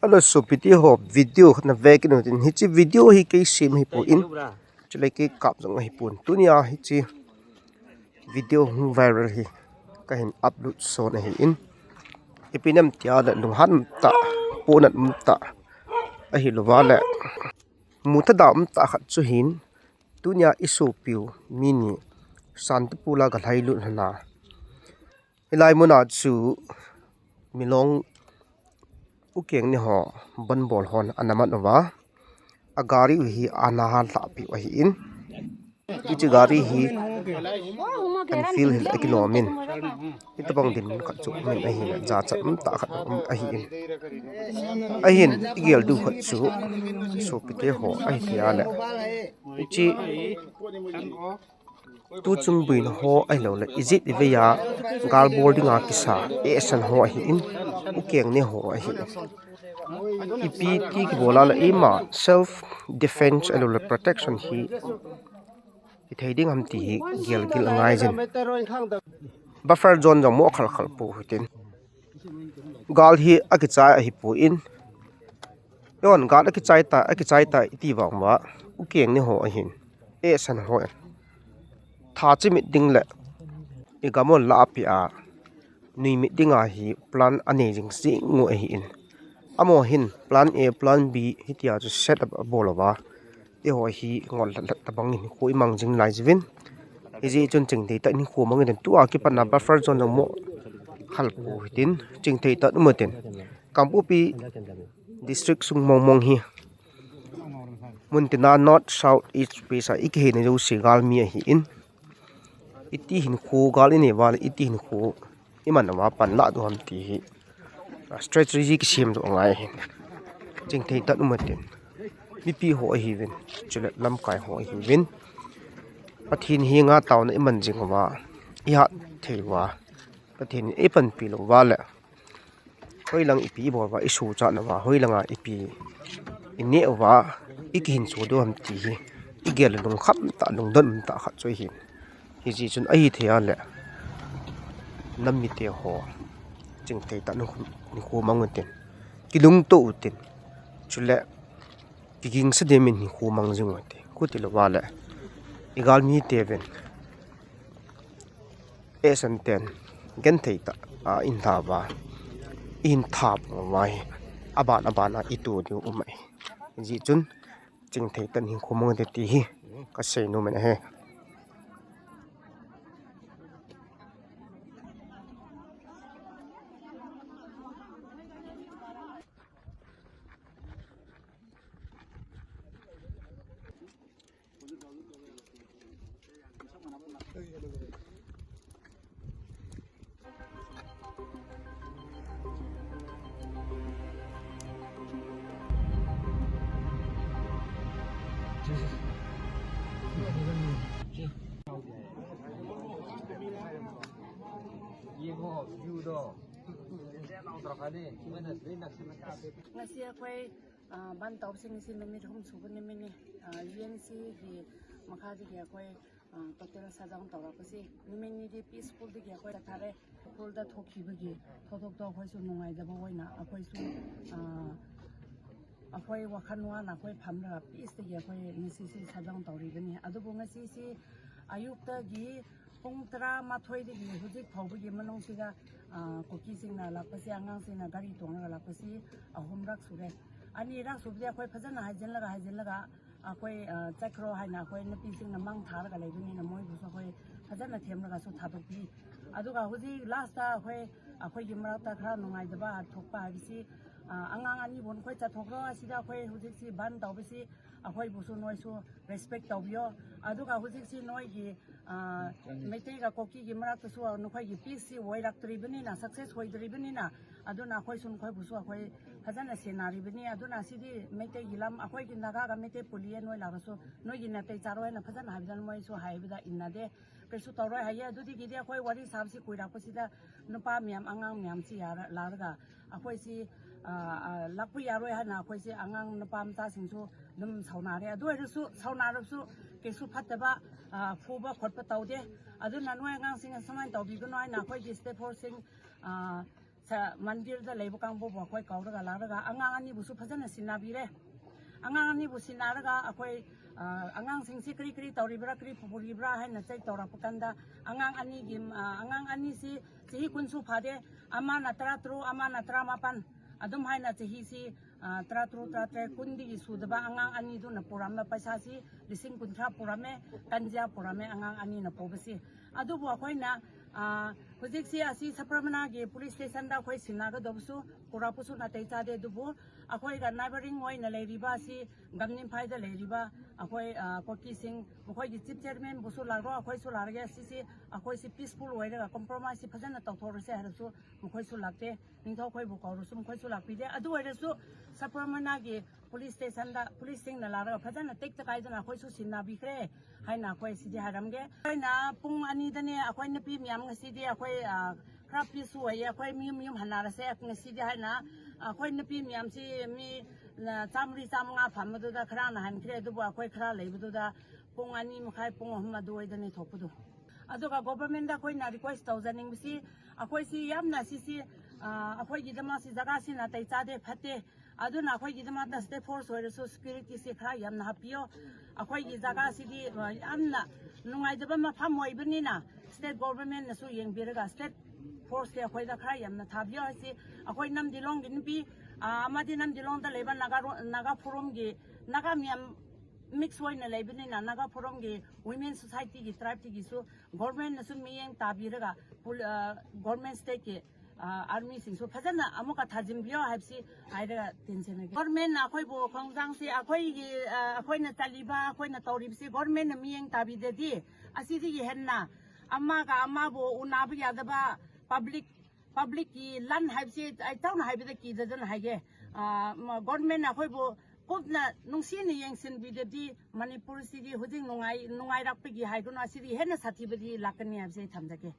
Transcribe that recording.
alo supiti ho video na vek no tin hichi video hi ke sim hi po in chule ke kap jong hi pun tunia hichi video viral hi ka hin upload so na hi in ipinam tia da lung han ta ponat ta a hi lowala muta da ta khat chu hin tunia isu piu mini santpula ga lailu hna ilai mona chu milong ukeng ni ho banbol hon anamat nova a gari hi ana Haal Lha pi wa hi in ichi gari hi an feel hil economin itabang din khat chu men a hi ja cham ta khat a hi in a hin igel du khat chu so pite ho a hi thia la ichi tu chung buin ho ai lo la izit iveya gal boarding a kisa e san ho hi in ukeng ni ho hi ipi ti ki bola la ima self defense alo la protection hi ithading ham ti gel gil ngai jin buffer zone jong mo khal khal pu hitin gal hi akichai hi pu in yon gal akichai ta iti wang wa ukeng ni ho hin e san ho tha chi mi ding le igamon la apia nui mi dinga hi plan ane jing si ngo hi in amo hin plan A plan B hitia chu set up a bolowa e ho hi ngol la tabang ni koi mang jing lai jwin iji chun ching thei ta ni ko mang den tu a ki pan na buffer zone mo khal pu hitin ching thei ta nu ten kampu pi district sung mong mong hi muntina north south east pesa ikhe ne jo sigal mi hi in iti hin ko gal ni wal iti hin ko iman wa pan la du ham ti hi strategy ki sim do ngai hin ching thei ta nu ten mi pi ho hi win chule lam kai ho hi win pathin hi nga taw na iman jing wa i ha theiwa pathin e pan pi lo wala hoi lang ipi bor wa isu cha na wa hoi langa ipi ine wa ikin chu do ham ti hi igel lung khap ta lung don ta kha choi hin hi ji chun ai thea le nam mi te ho ching thei ta nu ni ko mang ten kilung to ten chule piging sa demin ni ko mang jing te ko ti lo wala igal mi te ven esan ten gen thei ta a in tha ba in thap mai abana itu du umai ji chun ching thei tan hi ko mang te ti hi ka sei no men he ngasi akwai ban tau sing si mi thum chu ni mi ni UNC hi makha ji ki akwai totel sajang tawra pasi ni mi ni di peaceful di ki akwai thare pol da thokhi bagi thothok to akwai su nungai da boina akwai su akwai wakhan wa na akwai phamra peace di ki akwai ngasi si sajang tawri bani adubu ngasi si ayukta gi pung tra mathoi di hujik phawgi manong siga koki singna lakpasi angang singna gari tongna lakpasi ahumrak sure ani rak subje akhoi phajana hajin laga akhoi chakro haina akhoi napi singna mang thar ga leibini na moi buso akhoi phajana themra su thadokpi aduga huji last ta akhoi gi marakta khara nungai daba thokpa habisi angang ani bon khoi cha thokro asida akhoi huji si ban tawbisi akhoi buso noi su respect tawbio aduga huji si noi gi meitei ga koki gi marakta su nokhoi gi peace woi raktribini na success hoidribini na aduna akhoi sun khoi buso akhoi phajana senaribini aduna sidi meitei gi lam akhoi gi naga ga meitei pulie noi larasu noi gi natei charoi na phajana habjan moi su haibida innade kesu tawroi haye adudi gi de akhoi wari sabsi kuirakpasida nupa miam angang miam si yara larga akhoi si lakpu yaroi hana akhoi si angang nupa mta singsu num saunare adu arisu saunarsu kesu phataba fuba khotpa tawde aduna noi angang sing samai tawbi gno ai na akhoi gi step for sing mandir labor kangbo boy kauda laraga angang ani busu phajana sinabire angang ani businaraga akoi angang singsi kri kri tauribra kri pupuribra hai na chai taura pukanda angang ani si chehi kunsu phade ama natra tru ama natra mapan adum hai na chehi si tra tru tra tre kundi sudaba angang ani du na purama paisa si lising kuntra purame kanja purame angang ani na pobasi adu bo akoi na hujik si asi sapramana ge police station da khoi sinaga dobsu purapusu na tei chade dubu akoi ga neighboring oi na leiriba si gamnim phaida leiriba akoi koki sing akoi gi chief chairman busu lagro akoi su large si akoi si peaceful oi ga compromise si phajana tawthor se harasu mkhoi su lakte ningthau khoi bu kauru sum khoi su lakpide adu oi su sapramana ge police station da police sing na lara phajana tek ta kaidana khoi su sinna bikre haina khoi si haramge haina pung ani dane akoi na pi miam ngasi di akoi khra pi su ai akoi mium hanara se ngasi di haina akoi na pi miam si mi chamri chamnga phamadu da khra na han khre du ba akoi khra leibu da pung ani mkhai pung ahmadu oi dane thopudu aduga government da koi na request tauzaning bisi akoi si yamna si akoi gi dama si jaga si na tai chade phate aduna akoi gi dama da state force oi so security si khra yamna hapio akoi gi jaga si di amna nungai jaba ma pham oi bani na state government na su yeng biraga state force ya khoi da khra yamna thabio si akoi nam dilong gin pi amadi nam dilong da leba naga forum gi naga miam mix oi na lebini na naga forum gi women society gi tribe gi su government na su miyeng tabiraga government state ki army sing so phajana amuka thajim bio habsi aira tension government na khoi bo khongjang si akhoi na taliba akhoi na torib si government na miyeng tabi de di asi di henna amma ka amma bo unabi yadaba public ki lan habsi ai taw na habi de ki dadan hage government na khoi bo kopna nungsi ni yengsin bi de di manipur si di hujing nungai rakpi gi haiduna si di henna sathi bi lakani habsi thamjake